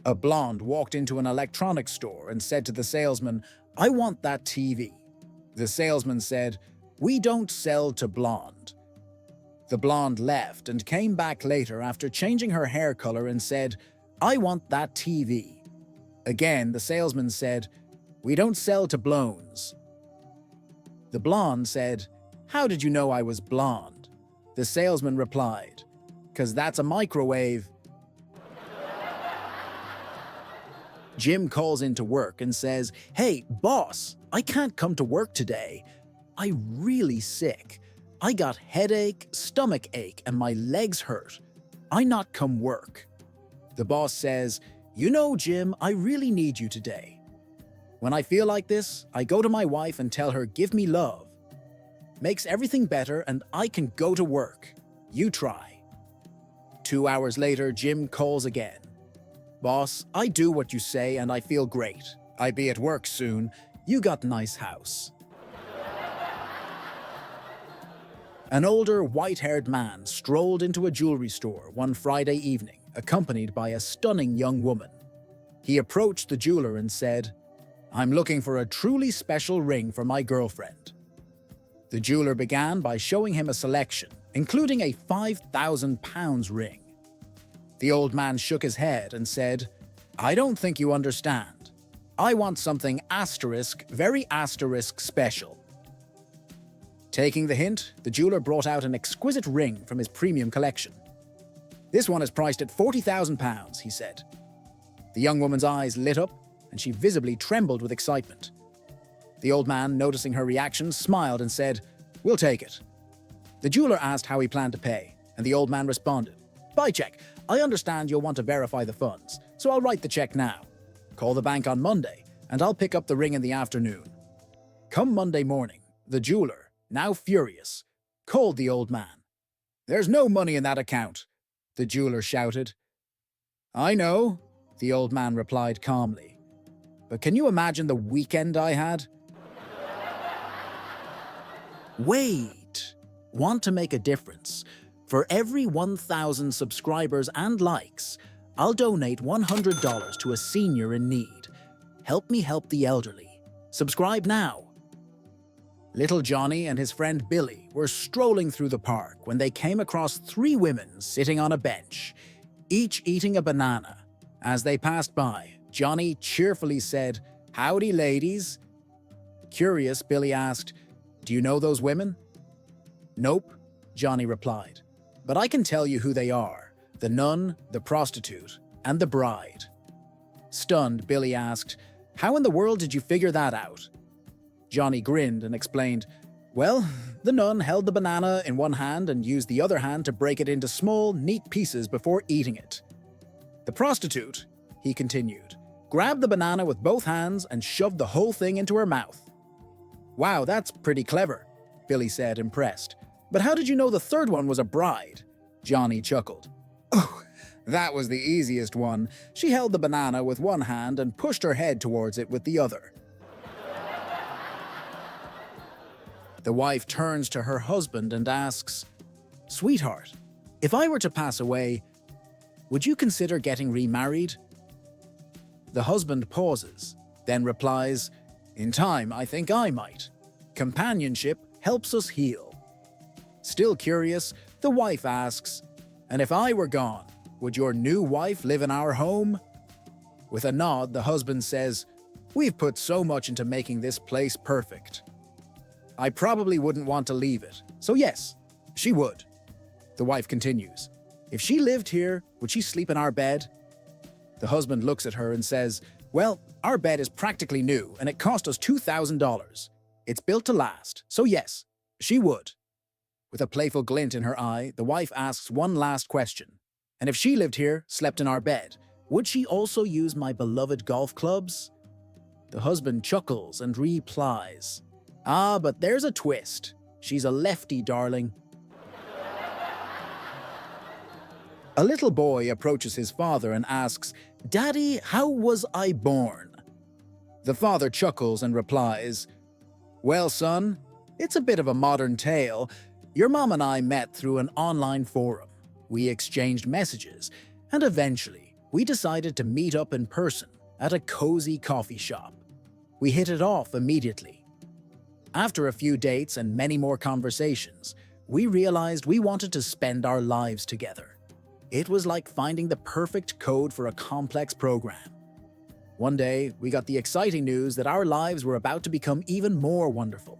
A blonde walked into an electronics store and said to the salesman, "I want that TV." The salesman said, "We don't sell to blonde." The blonde left and came back later after changing her hair color and said, "I want that TV." Again, the salesman said, "We don't sell to blondes." The blonde said, "How did you know I was blonde?" The salesman replied, "'Cause that's a microwave." Jim calls into work and says, "Hey, boss, I can't come to work today. I'm really sick. I got headache, stomach ache, and my legs hurt. I not come work." The boss says, "You know, Jim, I really need you today. When I feel like this, I go to my wife and tell her, 'Give me love.' Makes everything better and I can go to work. You try." 2 hours later, Jim calls again. "Boss, I do what you say and I feel great. I be at work soon. You got nice house." An older, white-haired man strolled into a jewelry store one Friday evening, accompanied by a stunning young woman. He approached the jeweler and said, "I'm looking for a truly special ring for my girlfriend." The jeweler began by showing him a selection, including a £5,000 ring. The old man shook his head and said, "I don't think you understand. I want something asterisk, very asterisk special." Taking the hint, the jeweler brought out an exquisite ring from his premium collection. "This one is priced at £40,000, he said. The young woman's eyes lit up, and she visibly trembled with excitement. The old man, noticing her reaction, smiled and said, "We'll take it." The jeweler asked how he planned to pay, and the old man responded, "By check. I understand you'll want to verify the funds, so I'll write the check now. Call the bank on Monday, and I'll pick up the ring in the afternoon." Come Monday morning, the jeweler, now furious, called the old man. "There's no money in that account," the jeweler shouted. "I know," the old man replied calmly. "But can you imagine the weekend I had?" Wait! Want to make a difference? For every 1,000 subscribers and likes, I'll donate $100 to a senior in need. Help me help the elderly. Subscribe now. Little Johnny and his friend Billy were strolling through the park when they came across 3 women sitting on a bench, each eating a banana. As they passed by, Johnny cheerfully said, "Howdy, ladies." Curious, Billy asked, "Do you know those women?" "Nope," Johnny replied, "but I can tell you who they are: the nun, the prostitute, and the bride." Stunned, Billy asked, "How in the world did you figure that out?" Johnny grinned and explained, "Well, the nun held the banana in one hand and used the other hand to break it into small, neat pieces before eating it. The prostitute," he continued, "grabbed the banana with both hands and shoved the whole thing into her mouth." "Wow, that's pretty clever," Billy said, impressed. "But how did you know the third one was a bride?" Johnny chuckled. "Oh, that was the easiest one. She held the banana with one hand and pushed her head towards it with the other." The wife turns to her husband and asks, "Sweetheart, if I were to pass away, would you consider getting remarried?" The husband pauses, then replies, "In time, I think I might. Companionship helps us heal." Still curious, the wife asks, "And if I were gone, would your new wife live in our home?" With a nod, the husband says, "We've put so much into making this place perfect. I probably wouldn't want to leave it, so yes, she would." The wife continues, "If she lived here, would she sleep in our bed?" The husband looks at her and says, "Well, our bed is practically new and it cost us $2,000. It's built to last, so yes, she would." With a playful glint in her eye, the wife asks one last question. "And if she lived here, slept in our bed, would she also use my beloved golf clubs?" The husband chuckles and replies, "Ah, but there's a twist. She's a lefty, darling." A little boy approaches his father and asks, "Daddy, how was I born?" The father chuckles and replies, "Well, son, it's a bit of a modern tale. Your mom and I met through an online forum. We exchanged messages, and eventually, we decided to meet up in person at a cozy coffee shop. We hit it off immediately. After a few dates and many more conversations, we realized we wanted to spend our lives together. It was like finding the perfect code for a complex program. One day, we got the exciting news that our lives were about to become even more wonderful.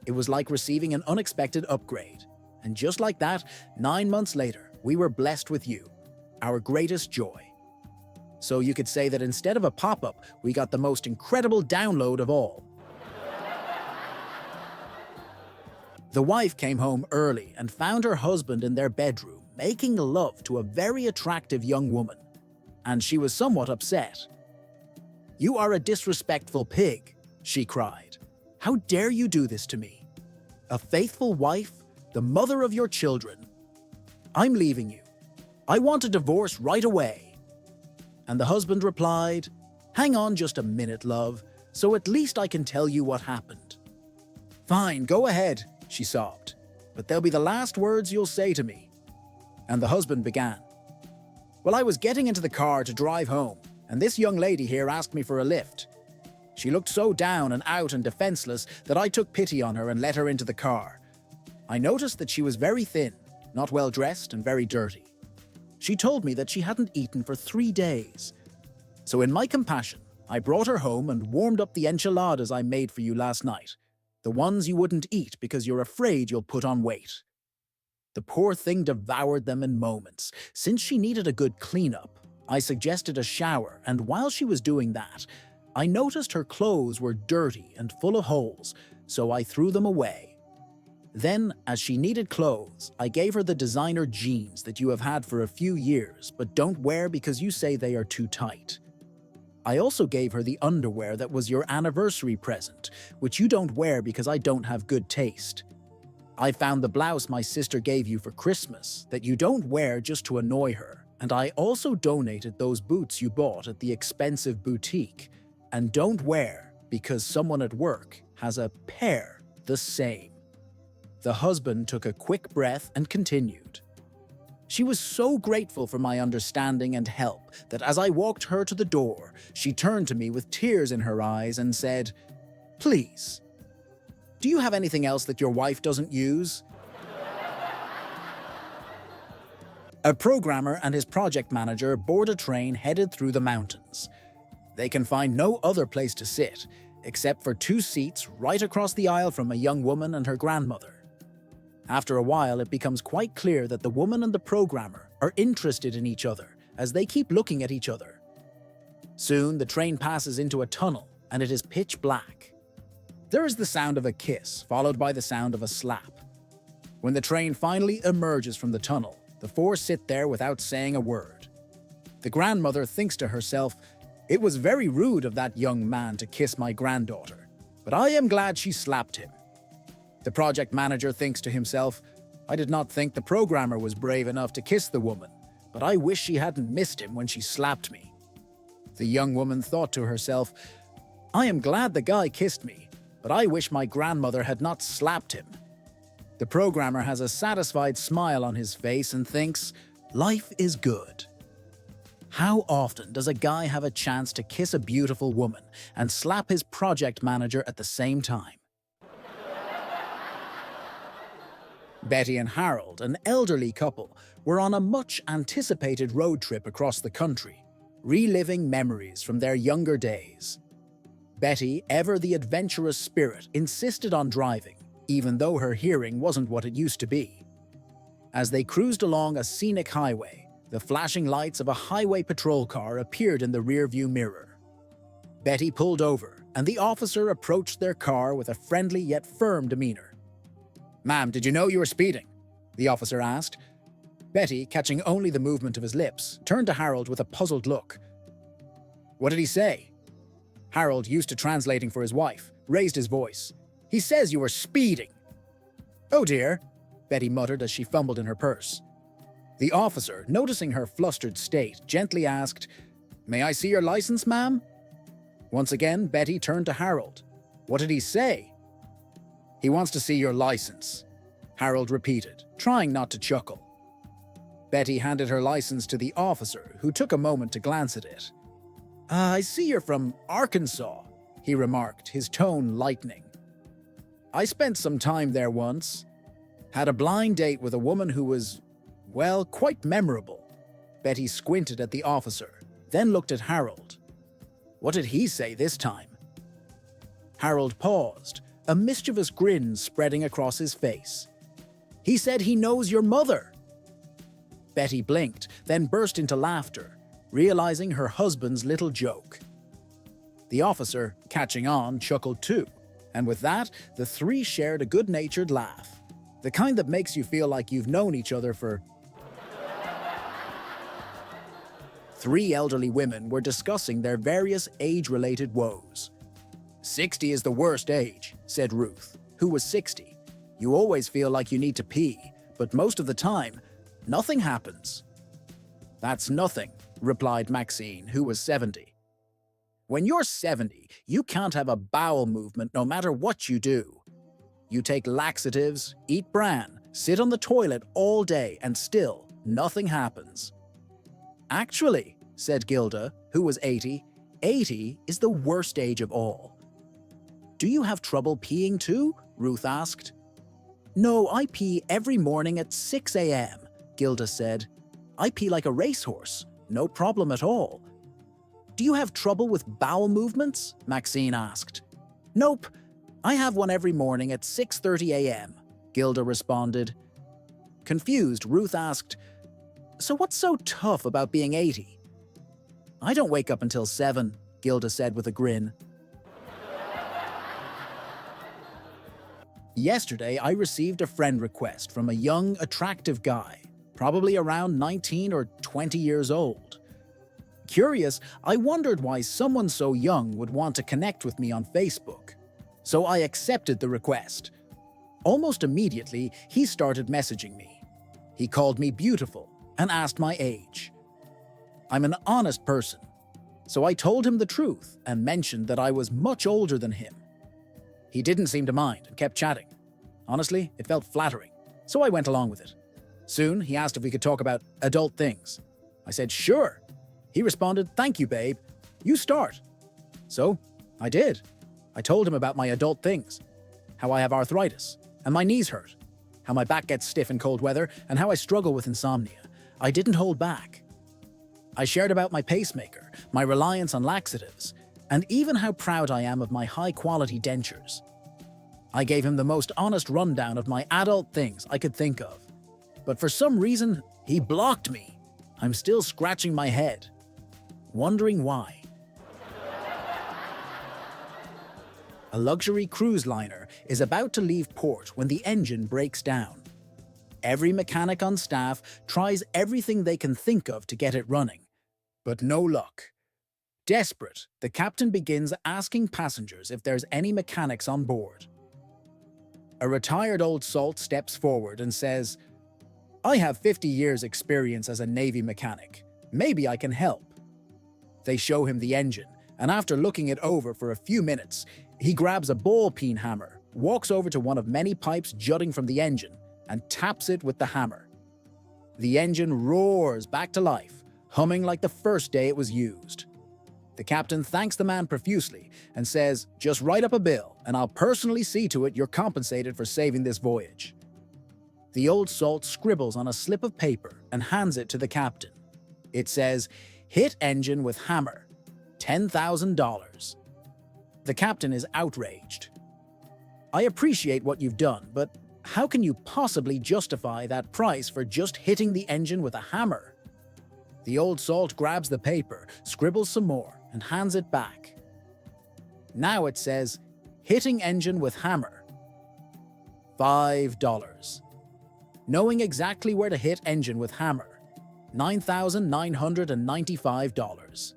It was like receiving an unexpected upgrade. And just like that, 9 months later, we were blessed with you, our greatest joy. So you could say that instead of a pop-up, we got the most incredible download of all. The wife came home early and found her husband in their bedroom making love to a very attractive young woman, and she was somewhat upset. "You are a disrespectful pig," she cried. "How dare you do this to me? A faithful wife, the mother of your children. I'm leaving you. I want a divorce right away." And the husband replied, "Hang on just a minute, love, so at least I can tell you what happened." "Fine, go ahead," she sobbed, "but they'll be the last words you'll say to me." And the husband began. "Well, I was getting into the car to drive home, and this young lady here asked me for a lift. She looked so down and out and defenseless that I took pity on her and let her into the car. I noticed that she was very thin, not well dressed, and very dirty. She told me that she hadn't eaten for 3 days. So in my compassion, I brought her home and warmed up the enchiladas I made for you last night, the ones you wouldn't eat because you're afraid you'll put on weight." The poor thing devoured them in moments. Since she needed a good cleanup, I suggested a shower, and while she was doing that, I noticed her clothes were dirty and full of holes, so I threw them away. Then, as she needed clothes, I gave her the designer jeans that you have had for a few years but don't wear because you say they are too tight. I also gave her the underwear that was your anniversary present, which you don't wear because I don't have good taste. I found the blouse my sister gave you for Christmas that you don't wear just to annoy her, and I also donated those boots you bought at the expensive boutique and don't wear because someone at work has a pair the same." The husband took a quick breath and continued. "She was so grateful for my understanding and help that as I walked her to the door, she turned to me with tears in her eyes and said, 'Please, do you have anything else that your wife doesn't use?'" A programmer and his project manager board a train headed through the mountains. They can find no other place to sit, except for 2 seats right across the aisle from a young woman and her grandmother. After a while, it becomes quite clear that the woman and the programmer are interested in each other as they keep looking at each other. Soon, the train passes into a tunnel, and it is pitch black. There is the sound of a kiss, followed by the sound of a slap. When the train finally emerges from the tunnel, the 4 sit there without saying a word. The grandmother thinks to herself, "It was very rude of that young man to kiss my granddaughter, but I am glad she slapped him." The project manager thinks to himself, "I did not think the programmer was brave enough to kiss the woman, but I wish she hadn't missed him when she slapped me." The young woman thought to herself, "I am glad the guy kissed me, but I wish my grandmother had not slapped him." The programmer has a satisfied smile on his face and thinks, "Life is good." How often does a guy have a chance to kiss a beautiful woman and slap his project manager at the same time? Betty and Harold, an elderly couple, were on a much-anticipated road trip across the country, reliving memories from their younger days. Betty, ever the adventurous spirit, insisted on driving, even though her hearing wasn't what it used to be. As they cruised along a scenic highway, the flashing lights of a highway patrol car appeared in the rearview mirror. Betty pulled over, and the officer approached their car with a friendly yet firm demeanor. "Ma'am, did you know you were speeding?" the officer asked. Betty, catching only the movement of his lips, turned to Harold with a puzzled look. "What did he say?" Harold, used to translating for his wife, raised his voice. "He says you were speeding." "Oh dear," Betty muttered as she fumbled in her purse. The officer, noticing her flustered state, gently asked, "May I see your license, ma'am?" Once again, Betty turned to Harold. "What did he say?" "He wants to see your license," Harold repeated, trying not to chuckle. Betty handed her license to the officer, who took a moment to glance at it. I see you're from Arkansas, he remarked, his tone lightening. I spent some time there once. Had a blind date with a woman who was, well, quite memorable. Betty squinted at the officer, then looked at Harold. What did he say this time? Harold paused, a mischievous grin spreading across his face. He said he knows your mother. Betty blinked, then burst into laughter, realizing her husband's little joke. The officer, catching on, chuckled too, and with that, the three shared a good-natured laugh, the kind that makes you feel like you've known each other for... Three elderly women were discussing their various age-related woes. 60 is the worst age, said Ruth, who was 60. You always feel like you need to pee, but most of the time, nothing happens. That's nothing, replied Maxine, who was 70. When you're 70, you can't have a bowel movement no matter what you do. You take laxatives, eat bran, sit on the toilet all day, and still nothing happens. Actually, said Gilda, who was 80, 80 is the worst age of all. Do you have trouble peeing too? Ruth asked. No, I pee every morning at 6 a.m., Gilda said. I pee like a racehorse, no problem at all. Do you have trouble with bowel movements? Maxine asked. Nope, I have one every morning at 6:30 a.m., Gilda responded. Confused, Ruth asked, So what's so tough about being 80? I don't wake up until 7, Gilda said with a grin. Yesterday, I received a friend request from a young, attractive guy, probably around 19 or 20 years old. Curious, I wondered why someone so young would want to connect with me on Facebook. So I accepted the request. Almost immediately, he started messaging me. He called me beautiful and asked my age. I'm an honest person, so I told him the truth and mentioned that I was much older than him. He didn't seem to mind and kept chatting. Honestly, it felt flattering, so I went along with it. Soon, he asked if we could talk about adult things. I said, sure. He responded, thank you, babe. You start. So, I did. I told him about my adult things, how I have arthritis, and my knees hurt, how my back gets stiff in cold weather, and how I struggle with insomnia. I didn't hold back. I shared about my pacemaker, my reliance on laxatives, and even how proud I am of my high-quality dentures. I gave him the most honest rundown of my adult things I could think of. But for some reason, he blocked me. I'm still scratching my head, wondering why. A luxury cruise liner is about to leave port when the engine breaks down. Every mechanic on staff tries everything they can think of to get it running, but no luck. Desperate, the captain begins asking passengers if there's any mechanics on board. A retired old salt steps forward and says, I have 50 years' experience as a Navy mechanic. Maybe I can help. They show him the engine, and after looking it over for a few minutes, he grabs a ball-peen hammer, walks over to one of many pipes jutting from the engine, and taps it with the hammer. The engine roars back to life, humming like the first day it was used. The captain thanks the man profusely and says, just write up a bill, and I'll personally see to it you're compensated for saving this voyage. The old salt scribbles on a slip of paper and hands it to the captain. It says, hit engine with hammer, $10,000. The captain is outraged. I appreciate what you've done, but how can you possibly justify that price for just hitting the engine with a hammer? The old salt grabs the paper, scribbles some more, and hands it back. Now it says, hitting engine with hammer, $5. Knowing exactly where to hit engine with hammer, $9,995.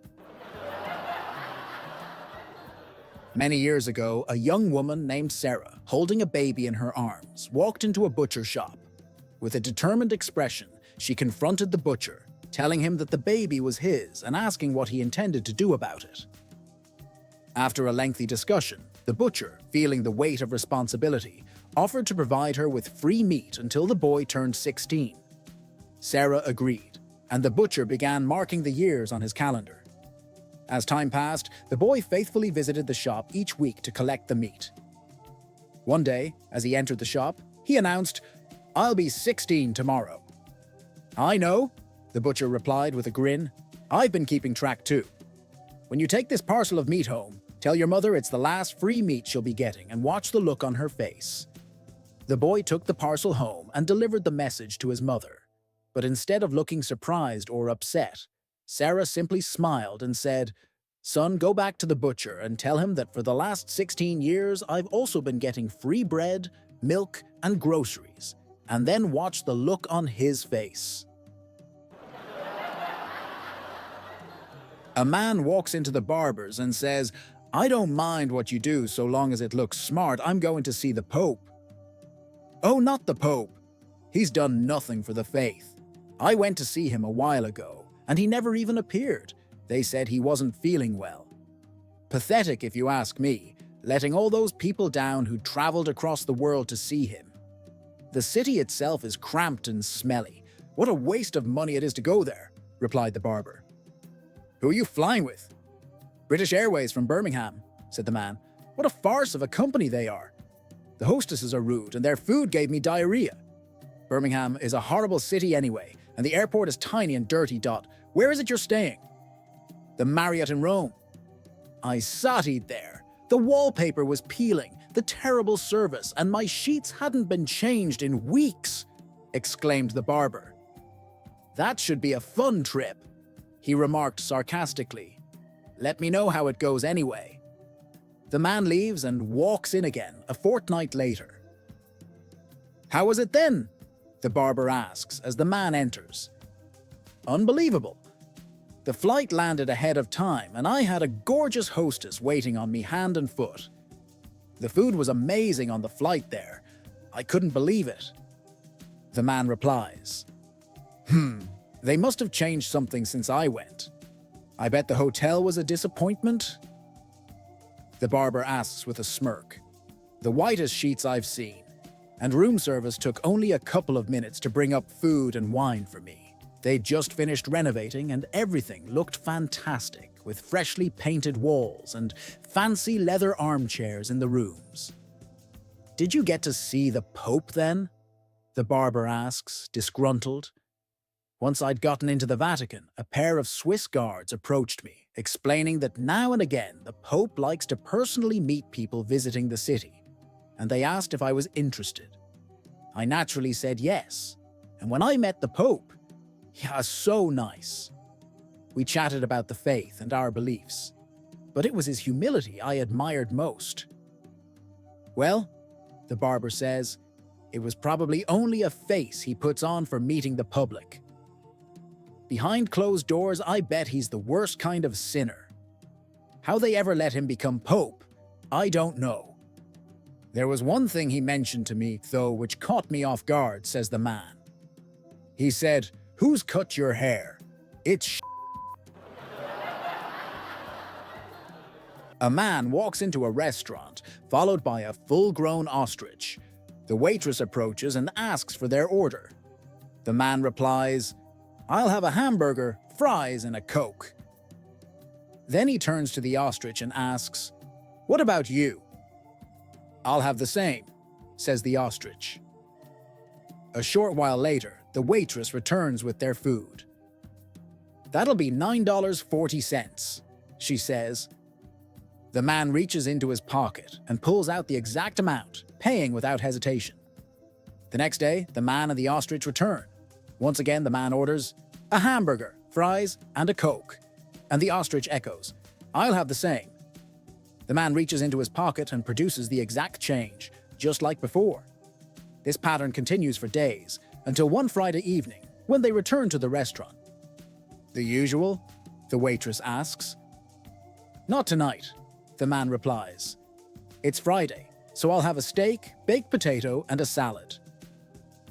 Many years ago, a young woman named Sarah, holding a baby in her arms, walked into a butcher shop. With a determined expression, she confronted the butcher, telling him that the baby was his and asking what he intended to do about it. After a lengthy discussion, the butcher, feeling the weight of responsibility, offered to provide her with free meat until the boy turned 16. Sarah agreed, and the butcher began marking the years on his calendar. As time passed, the boy faithfully visited the shop each week to collect the meat. One day, as he entered the shop, he announced, "I'll be 16 tomorrow." "I know," the butcher replied with a grin. "I've been keeping track too. When you take this parcel of meat home, tell your mother it's the last free meat she'll be getting and watch the look on her face." The boy took the parcel home and delivered the message to his mother. But instead of looking surprised or upset, Sarah simply smiled and said, "Son, go back to the butcher and tell him that for the last 16 years I've also been getting free bread, milk, and groceries, and then watch the look on his face." A man walks into the barber's and says, "I don't mind what you do so long as it looks smart. I'm going to see the Pope." "Oh, not the Pope. He's done nothing for the faith. I went to see him a while ago, and he never even appeared. They said he wasn't feeling well." Pathetic, if you ask me, letting all those people down who traveled across the world to see him. "The city itself is cramped and smelly. What a waste of money it is to go there," replied the barber. "Who are you flying with?" "British Airways from Birmingham," said the man. "What a farce of a company they are. The hostesses are rude and their food gave me diarrhea. Birmingham is a horrible city anyway, and the airport is tiny and dirty. Where is it you're staying?" "The Marriott in Rome." "I satied there. The wallpaper was peeling, the terrible service, and my sheets hadn't been changed in weeks," exclaimed the barber. "That should be a fun trip," he remarked sarcastically. "Let me know how it goes anyway." The man leaves and walks in again a fortnight later. "How was it then?" the barber asks as the man enters. "Unbelievable. The flight landed ahead of time and I had a gorgeous hostess waiting on me hand and foot. The food was amazing on the flight there. I couldn't believe it." The man replies, "They must have changed something since I went. I bet the hotel was a disappointment?" The barber asks with a smirk. "The whitest sheets I've seen, and room service took only a couple of minutes to bring up food and wine for me. They'd just finished renovating and everything looked fantastic, with freshly painted walls and fancy leather armchairs in the rooms." "Did you get to see the Pope then?" the barber asks, disgruntled. "Once I'd gotten into the Vatican, a pair of Swiss guards approached me, explaining that now and again the Pope likes to personally meet people visiting the city, and they asked if I was interested. I naturally said yes, and when I met the Pope, yeah, so nice. We chatted about the faith and our beliefs, but it was his humility I admired most." "Well," the barber says, "it was probably only a face he puts on for meeting the public. Behind closed doors, I bet he's the worst kind of sinner. How they ever let him become Pope, I don't know. There was one thing he mentioned to me, though, which caught me off guard," says the man. He said, "Who's cut your hair? It's A man walks into a restaurant, followed by a full-grown ostrich. The waitress approaches and asks for their order. The man replies, "I'll have a hamburger, fries, and a Coke." Then he turns to the ostrich and asks, "What about you?" "I'll have the same," says the ostrich. A short while later, the waitress returns with their food. "That'll be $9.40, she says. The man reaches into his pocket and pulls out the exact amount, paying without hesitation. The next day, the man and the ostrich return. Once again, the man orders a hamburger, fries, and a Coke. And the ostrich echoes, "I'll have the same." The man reaches into his pocket and produces the exact change, just like before. This pattern continues for days, until one Friday evening, when they return to the restaurant. "The usual?" the waitress asks. "Not tonight," the man replies. "It's Friday, so I'll have a steak, baked potato, and a salad."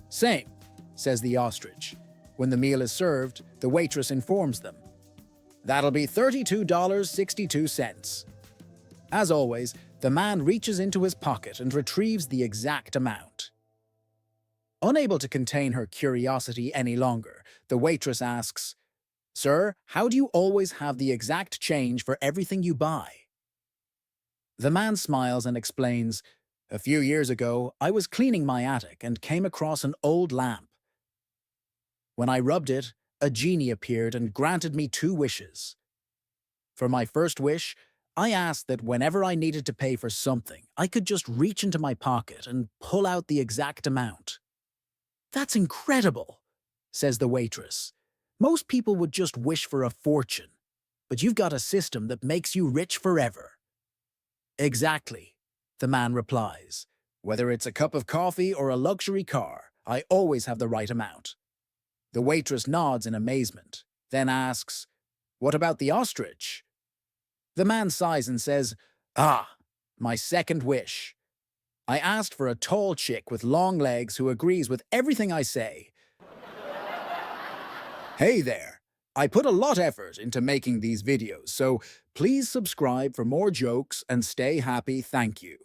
"Same," says the ostrich. When the meal is served, the waitress informs them. "That'll be $32.62. As always, the man reaches into his pocket and retrieves the exact amount. Unable to contain her curiosity any longer, the waitress asks, "Sir, how do you always have the exact change for everything you buy?" The man smiles and explains, "A few years ago, I was cleaning my attic and came across an old lamp. When I rubbed it, a genie appeared and granted me two wishes. For my first wish, I asked that whenever I needed to pay for something, I could just reach into my pocket and pull out the exact amount." "That's incredible," says the waitress. "Most people would just wish for a fortune, but you've got a system that makes you rich forever." "Exactly," the man replies. "Whether it's a cup of coffee or a luxury car, I always have the right amount." The waitress nods in amazement, then asks, "What about the ostrich?" The man sighs and says, "Ah, my second wish. I asked for a tall chick with long legs who agrees with everything I say." Hey there! I put a lot of effort into making these videos, so please subscribe for more jokes and stay happy. Thank you.